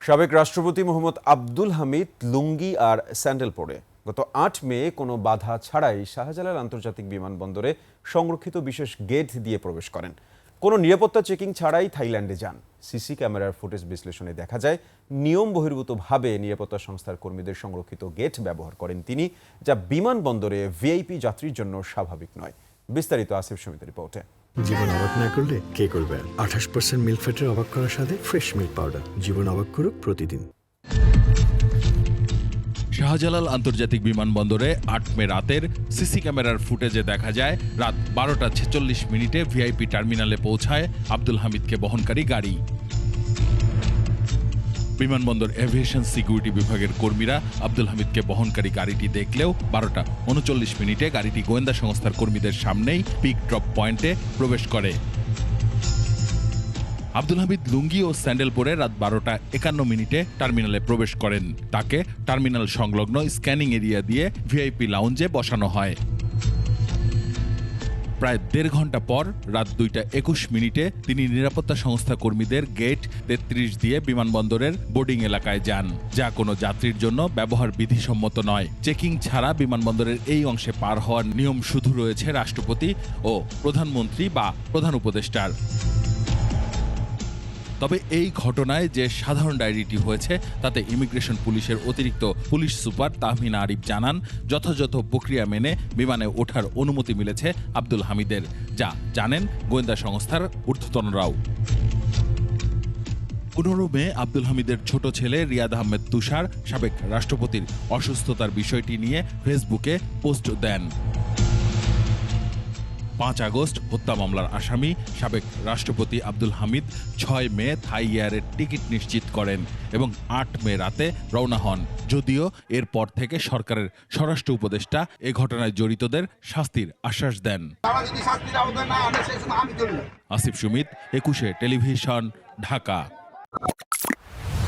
সাবেক রাষ্ট্রপতি মোহাম্মদ আব্দুল হামিদ লুঙ্গি আর স্যান্ডেল পরে গত ৮ মে কোনো বাধা ছাড়াই শাহজালাল আন্তর্জাতিক বিমানবন্দরে সংরক্ষিত বিশেষ গেট দিয়ে প্রবেশ করেন। কোনো নিরাপত্তা চেকিং ছাড়াই থাইল্যান্ডে যান। সিসি ক্যামেরার ফুটেজ বিশ্লেষণে দেখা যায় নিয়ম বহির্ভূতভাবে নিরাপত্তা সংস্থার কর্মীদের সংরক্ষিত গেট ব্যবহার করেন তিনি, যা বিমানবন্দরে ভিআইপি যাত্রীর জন্য স্বাভাবিক নয়। বিস্তারিত আসিফ সুমিতের রিপোর্টে। জীবন অবাক না করলে কে করবে? 28% মিল্ক ফ্যাটের অবাক করার সাথে ফ্রেশ মিল্ক পাউডার। জীবন অবাক করুক প্রতিদিন। শাহজালাল আন্তর্জাতিক বিমানবন্দরে ৮ মে রাতের সিসি ক্যামেরার ফুটেজে দেখা যায় রাত 12:46 ভিআইপি টার্মিনালে পৌঁছায় আব্দুল হামিদকে বহনকারী গাড়ি। বিমানবন্দর এভিয়েশন সিকিউরিটি বিভাগের কর্মীরা আব্দুল হামিদকে বহনকারী গাড়িটি দেখলেও 12:39 গাড়িটি গোয়েন্দা সংস্থার কর্মীদের সামনেই পিক ড্রপ পয়েন্টে প্রবেশ করে। আব্দুল হামিদ লুঙ্গি ও স্যান্ডেল পরে রাত 12:51 টার্মিনালে প্রবেশ করেন। তাকে টার্মিনাল সংলগ্ন স্ক্যানিং এরিয়া দিয়ে ভিআইপি লাউঞ্জে বসানো হয়। প্রায় 1.5 ঘন্টা পর রাত 2:21 তিনি নিরাপত্তা সংস্থা কর্মীদের গেট 33 দিয়ে বিমানবন্দরের বোর্ডিং এলাকায় যান, যা কোনো যাত্রীর জন্য ব্যবহার বিধিসম্মত নয়। চেকিং ছাড়া বিমানবন্দরের এই অংশে পার হওয়ার নিয়ম শুধু রয়েছে রাষ্ট্রপতি ও প্রধানমন্ত্রী বা প্রধান উপদেষ্টার। তবে এই ঘটনায় যে সাধারণ ডায়েরিটি হয়েছে তাতে ইমিগ্রেশন পুলিশের অতিরিক্ত পুলিশ সুপার তাহমিনা আরিফ জানান, যথাযথ প্রক্রিয়া মেনে বিমানে ওঠার অনুমতি মিলেছে আব্দুল হামিদের, যা জানেন গোয়েন্দা সংস্থার ঊর্ধ্বতনরাও। 15 মে আব্দুল হামিদের ছোট ছেলে রিয়াদ আহমেদ তুষার সাবেক রাষ্ট্রপতির অসুস্থতার বিষয়টি নিয়ে ফেসবুকে পোস্ট দেন। 5 আগস্ট হত্যা মামলার আসামি সাবেক রাষ্ট্রপতি আব্দুল হামিদ 6 মে থাই এয়ারের টিকিট নিশ্চিত করেন এবং 8 মে রাতে রওনা হন, যদিও এরপর থেকে সরকারের স্বরাষ্ট্র উপদেষ্টা এ ঘটনায় জড়িতদের শাস্তির আশ্বাস দেন। আসিফ সুমিত, 21 টেলিভিশন, ঢাকা।